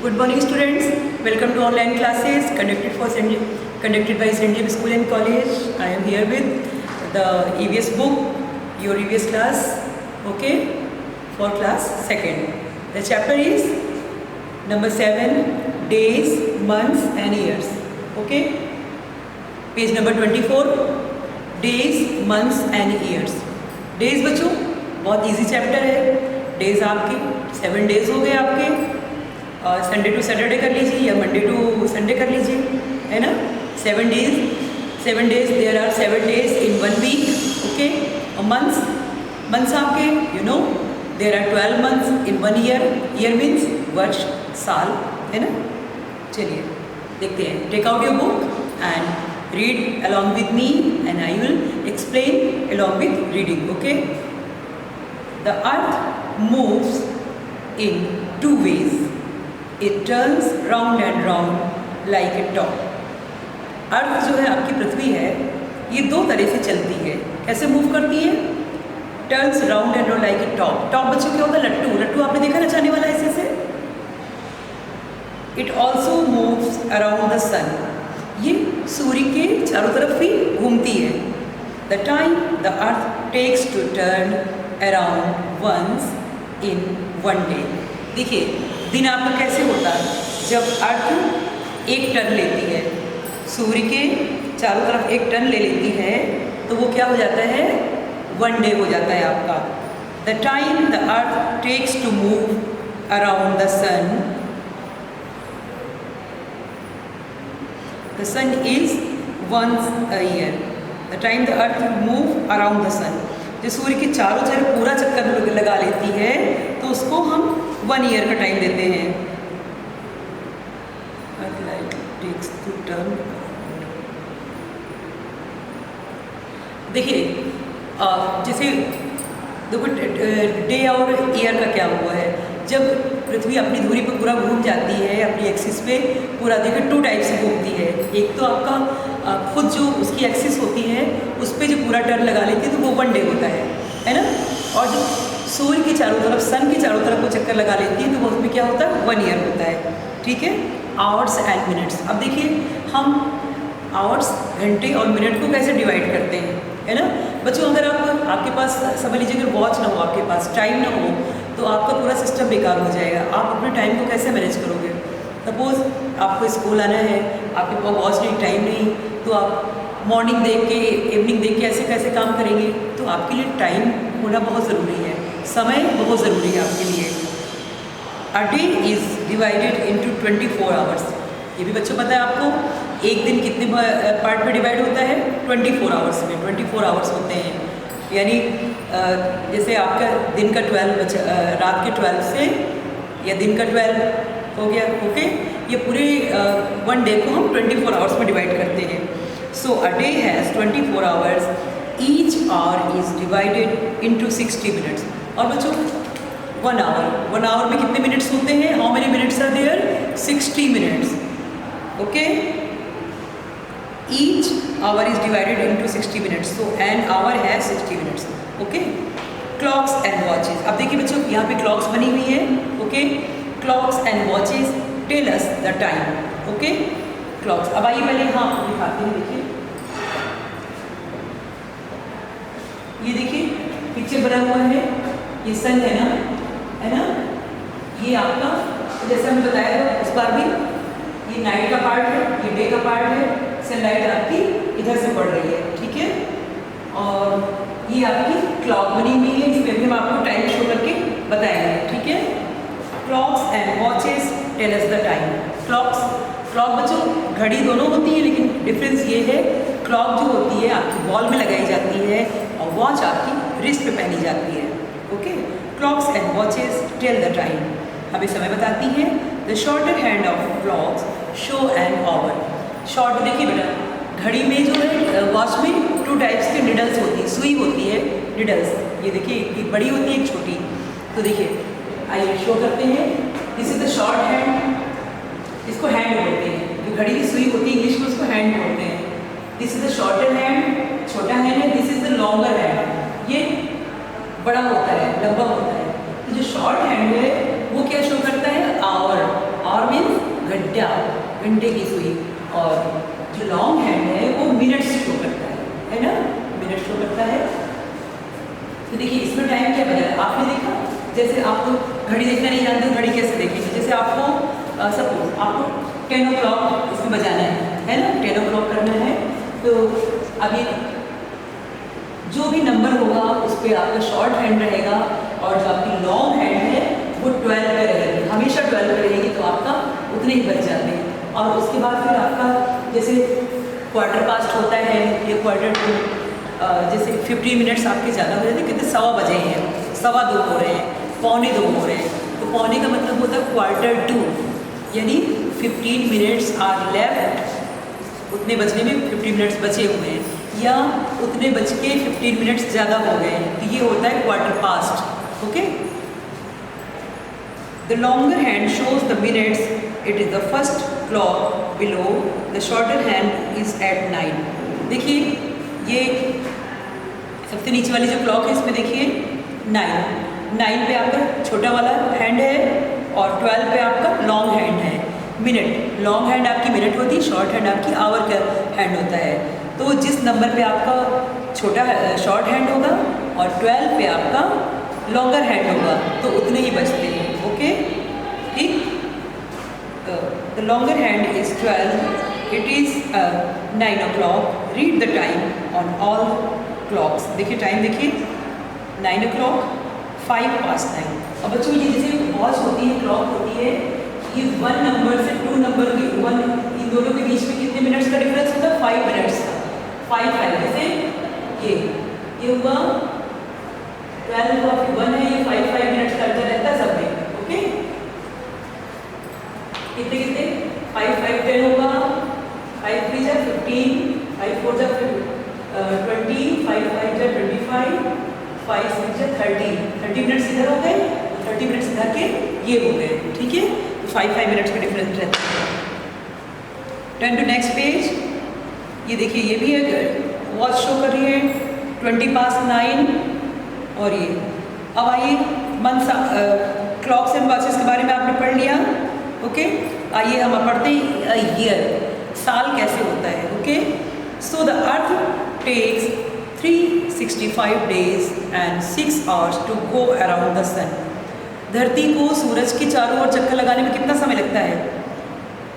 Good morning, students. Welcome to online classes conducted by St. James School and College. I am here with the EVS book, your EVS class, okay, for class 2nd. The chapter is number 7, days, months and years. Okay, page number 24, days, months and years. Days बच्चों बहुत easy chapter है. Days आपके 7 days हो गए आपके. Sunday to Saturday कर लीजिए या मंडे टू संडे कर लीजिए, है ना. 7 days there are 7 days in 1 week. Okay. और मंथ्स आपके there are 12 months in 1 year. Year means वर्ष, साल, है ना. चलिए देखते हैं. Take out your book and read along with me and I will explain along with reading. Okay. The earth moves in 2 ways. It turns round and round like a top. अर्थ जो है आपकी पृथ्वी है, ये 2 तरह से चलती है. कैसे मूव करती है? Turns round and round like a top. Top बच्चों क्या होता है? लट्टू आपने देखा ना, जाने वाला ऐसे से. It also moves around the sun. ये सूर्य के चारों तरफ भी घूमती है. The time the earth takes to turn around once in 1 day. देखिए दिन आपका कैसे होता है जब अर्थ एक टर्न लेती है, सूर्य के चारों तरफ एक टर्न ले लेती है, तो वो क्या हो जाता है? 1 day हो जाता है आपका. The time the earth takes to move around the sun is once a year. The time the earth move around the sun, जो सूर्य के चारों तरफ पूरा चक्कर लगा लेती है, तो उसको हम 1 year का टाइम देते हैं. देखिए जैसे देखो डे और ईयर का क्या हुआ है. जब पृथ्वी अपनी धुरी पर पूरा घूम जाती है, अपनी एक्सिस पे पूरा, देखिए 2 टाइप से घूमती है. एक तो आपका खुद जो उसकी एक्सिस होती है उस पर जो पूरा टर्न लगा लेती है, तो वो 1 day होता है ना. और जो सूर्य के चारों तरफ, सन के चारों तरफ वो चक्कर लगा लेती है, तो वो उसमें क्या होता है? 1 year होता है. ठीक है. Hours and minutes. अब देखिए हम आवर्स, घंटे और मिनट को कैसे डिवाइड करते हैं, है ना बच्चों. अगर आपके पास समझ लीजिए अगर वॉच ना हो, आपके पास टाइम ना हो, तो आपका पूरा सिस्टम बेकार हो जाएगा. आप अपने टाइम को कैसे मैनेज करोगे? सपोज़ आपको स्कूल आना है, आपके पास वॉच नहीं, टाइम नहीं, तो आप मॉर्निंग देख के, इवनिंग देख के ऐसे कैसे काम करेंगे? तो आपके लिए टाइम होना बहुत ज़रूरी है, समय बहुत ज़रूरी है आपके लिए. A day is divided into 24 hours. ये भी बच्चों पता है आपको. एक दिन कितने पार्ट में डिवाइड होता है? 24 hours में. 24 hours होते हैं. यानी जैसे आपका दिन का 12 रात के 12 से या दिन का 12 हो गया. ओके. ये पूरे 1 day को हम 24 hours में डिवाइड करते हैं. So a day has 24 hours. Each hour is divided into 60 minutes. और बच्चों 1 hour में कितने मिनट्स होते हैं? How many minutes are there? 60 minutes. Okay. Each hour is divided into 60 minutes. So an hour has 60 minutes. Okay. Clocks and watches. अब देखिए बच्चों यहाँ पे clocks बनी हुई है. Okay. Clocks and watches tell us the time. Okay. Clocks. अब आइए पहले हाँ दिखाते हैं. देखिए ये देखिए पिक्चर बना हुआ है. ये सन है ना. ये आपका जैसे हमने बताया था इस बार भी, ये नाइट का पार्ट है, ये डे का पार्ट है. सनलाइट आपकी इधर से पड़ रही है. ठीक है. और ये आपकी क्लॉक बनी हुई है, इसमें भी हम आपको टाइम शो करके बताएंगे. ठीक है. Clocks and watches tell us the time. Clock बच्चों घड़ी दोनों होती है, लेकिन डिफरेंस ये है क्लॉक जो होती है आपकी वॉल में लगाई जाती है और वॉच आपकी रिस्ट पे पहनी जाती है. Okay. Clocks and watches tell the time. हमें समय बताती हैं. The shorter hand of clocks show an hour. Short देखिए बेटा, घड़ी में जो है वॉच में 2 टाइप्स के निडल्स होती है, सुई होती है, निडल्स. ये देखिए एक बड़ी होती है, एक छोटी. तो देखिए आइए शो करते हैं. This is the short hand. इसको हैंड बोलते हैं. जो घड़ी की सुई होती है इंग्लिश में उसको हैंड बोलते हैं. This is the shorter hand, छोटा हैंड है. This is the longer hand, ये बड़ा होता है, लंबा होता है. तो जो शॉर्ट हैंड है वो क्या शो करता है? आवर. आवर मीन्स घंटा, घंटे की सुई। और जो लॉन्ग हैंड है वो मिनट्स शो करता है ना, मिनट शो करता है। तो देखिए इसमें टाइम क्या बदला, आपने देखा जैसे आप घड़ी देखना नहीं जानते, घड़ी कैसे देखेंगे, जैसे आपको सपोज आपको 10 o'clock इसमें बजाना है ना, 10 o'clock करना है। तो अभी जो भी नंबर होगा उस पर आपका शॉर्ट हैंड रहेगा, और जो आपकी लॉन्ग हैंड है वो 12 पे रहेगी, हमेशा 12 पे रहेगी, तो आपका उतने ही बच जाते हैं। और उसके बाद फिर आपका जैसे क्वार्टर पास्ट होता है या क्वार्टर टू, जैसे 15 मिनट्स आपके ज़्यादा हो जाते हैं, कितने 1:15 बजे हैं, 2:15 हो रहे हैं, 2:45 हो रहे हैं। तो पौने का मतलब होता है क्वार्टर टू, यानी 15 मिनट्स आर लेफ्ट, उतने बजने में 15 मिनट्स बचे हुए हैं, या उतने बज के 15 मिनट्स ज़्यादा हो गए हैं, तो ये होता है quarter past. Okay, the longer hand shows the minutes, it is the first clock below, the shorter hand is at 9। देखिए ये सबसे नीचे वाली जो क्लॉक है इसमें देखिए 9 पे आपका छोटा वाला हैंड है, और 12 पे आपका लॉन्ग हैंड है, मिनट। लॉन्ग हैंड आपकी मिनट होती है, शॉर्ट हैंड आपकी आवर का हैंड होता है। तो जिस नंबर पे आपका छोटा शॉर्ट हैंड होगा और 12 पे आपका लॉन्गर हैंड होगा, तो उतने ही बचते हैं। ओके, ठीक। The longer hand is 12, it is 9 o'clock, read the time on all clocks. देखिए टाइम देखिए 9 o'clock, 9:05। अब बच्चों ये जैसे वॉच होती है, क्लॉक होती है, ये 1 नंबर से 2 नंबर के इन दोनों के बीच में कितने मिनट्स का डिफरेंस होता है, 5 मिनट्स का। 5 जैसे ये हुआ 12 हुआ, फिर 1 है, ये 5 मिनट्स का अंतर रहता है सब में। ओके, कितने 5 10 होगा, 5 3 जा 15, 5 4 जा 20, 5 5 जा 25, 5 6 जा 30 मिनट्स इधर हो गए, 30 मिनट्स इधर के ये हो गए। ठीक है, 5 मिनट्स का डिफरेंस रहता है। Turn to next page. ये देखिए ये भी है, वॉच शो कर रही है 9:20। और ये अब आइए मंथ, क्लॉक्स एंड वॉचेस के बारे में आपने पढ़ लिया। ओके, आइए हम पढ़ते हैं ईयर, साल कैसे होता है। Okay, so the earth takes 365 days and 6 hours to go around the sun। धरती को सूरज के चारों ओर चक्कर लगाने में कितना समय लगता है,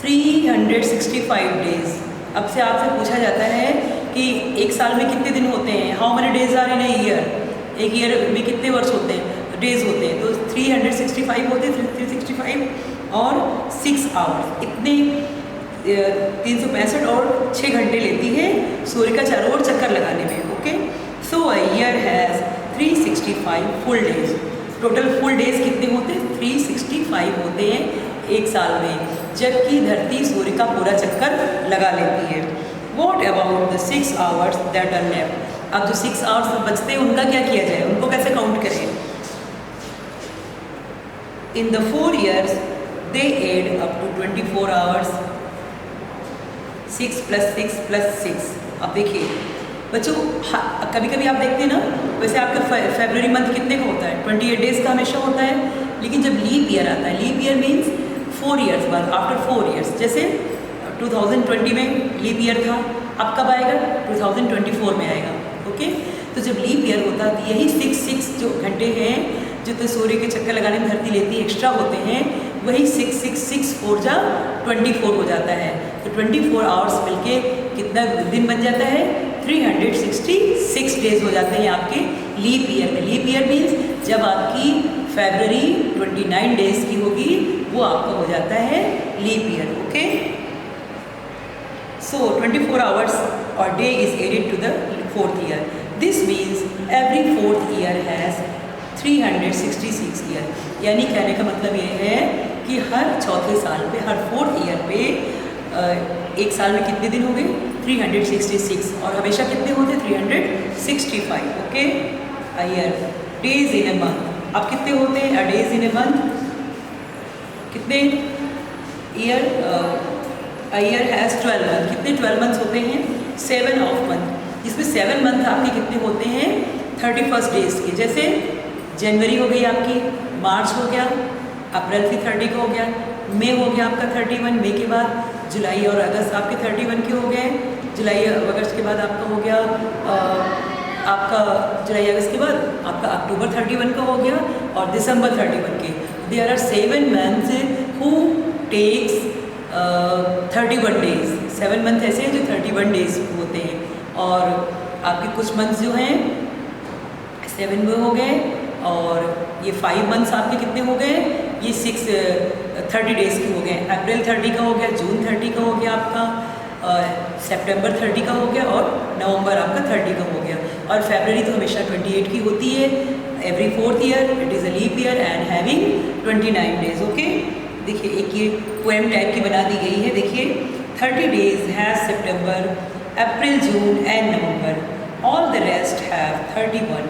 365 डेज। अब से आपसे पूछा जाता है कि एक साल में कितने दिन होते हैं, how many days are in a year, एक ईयर में कितने वर्ष होते हैं, डेज होते हैं। तो 365 होते हैं, 365 और 6 आवर्स, इतने 365 और 6 घंटे लेती है सूर्य का चारों ओर चक्कर लगाने में। Okay, so a year has 365 full days. Total full days कितने होते हैं, 365 होते हैं एक साल में, जबकि धरती सूर्य का पूरा चक्कर लगा लेती है। What about the 6 hours that are left. अब जो 6 आवर्स बचते हैं उनका क्या किया जाए, उनको कैसे काउंट करें। In the 4 years they add up to 24 hours, 6 + 6 + 6। अब देखिए बच्चों, कभी कभी आप देखते हैं ना, वैसे आपका फरवरी मंथ कितने का होता है, 28 डेज का हमेशा होता है। लेकिन जब लीप ईयर आता है, लीप ईयर मीन्स 4 years बाद, आफ्टर 4 years, जैसे 2020 में लीप ईयर था, अब कब आएगा, 2024 में आएगा। ओके, तो जब लीप ईयर होता है, यही 6 जो घंटे हैं जो तो सूर्य के चक्कर लगाने में धरती लेती है, एक्स्ट्रा होते हैं, वही 6 4 जा 24 हो जाता है। तो 24 आवर्स मिलके कितना दिन बन जाता है, 366 डेज हो जाते हैं आपके लीप ईयर में। लीप ईयर मीन्स जब आपकी फरवरी 29 डेज की होगी, वो आपका हो जाता है leap year. Okay, so 24 hours और day is added to the 4th year। This means every 4th year has 366 year. यानी कहने का मतलब ये है कि हर चौथे साल पे, हर 4th year पे एक साल में कितने दिन हो गए, 366, और हमेशा कितने होते, 365। Okay, a year, days in a month. अब कितने होते हैं, अ डेज इन ए मंथ, कितने year, a year has 12 month. कितने 12 मंथ्स होते हैं, 7 ऑफ मंथ, जिसमें 7 मंथ आपके कितने होते हैं, 31 डेज के। जैसे जनवरी हो गई आपकी, मार्च हो गया, अप्रैल फिर 30 का हो गया, मई हो गया आपका 31, मई के बाद जुलाई और अगस्त आपके 31 के हो गए, जुलाई अगस्त के बाद आपका हो गया आपका जुलाई अगस्त के बाद आपका अक्टूबर 31 का हो गया और दिसंबर 31 के। There are 7 months who takes 31 days. 7 month ऐसे हैं जो 31 डेज होते हैं और आपके कुछ मंथ्स जो हैं 7 में हो गए और ये 5 मंथ्स आपके कितने हो गए, ये 30 डेज़ के हो गए। अप्रैल 30 का हो गया, जून 30 का हो गया आपका, सितंबर 30 का हो गया और नवंबर आपका 30 का हो गया। और फरवरी तो हमेशा 28 की होती है, every 4th year it is a leap year and having 29 days. Okay, देखिए एक ये पोएम टाइप की बना दी गई है। देखिए 30 days has September, April, June and November, all the rest have 31।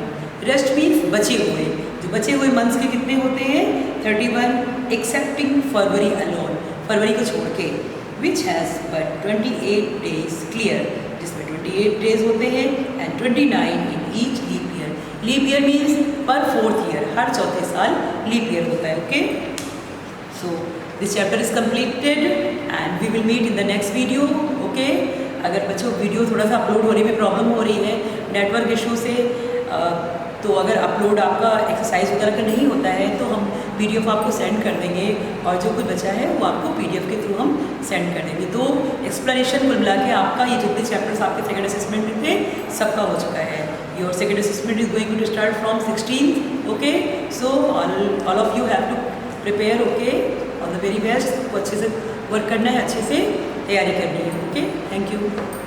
Rest means बचे हुए, जो बचे हुए मंथ्स के कितने होते हैं 31, एक्सेप्टिंग फरवरी अलोन, फरवरी को छोड़ के, which has but 28 days clear, जिसमें 28 डेज होते हैं and 29 in each leap year. Leap year means per 4th year, हर चौथे साल लीप ईयर होता है। Okay, so this chapter is completed and we will meet in the next video. Okay, अगर बच्चों video थोड़ा सा अपलोड होने में प्रॉब्लम हो रही है नेटवर्क इशू से, तो अगर अपलोड आपका एक्सरसाइज वगैरह का नहीं होता है तो हम PDF आपको सेंड कर देंगे और जो कुछ बचा है वो आपको PDF के थ्रू हम सेंड कर देंगे। तो एक्सप्लेनेशन कुल मिला के आपका ये जितने चैप्टर्स आपके सेकंड असेसमेंट में थे सबका हो चुका है। Your second assessment is going to start from 16th। Okay, so all of you have to prepare. Okay, all the very best. आपको अच्छे से वर्क करना है, अच्छे से तैयारी करनी है। Okay, thank you.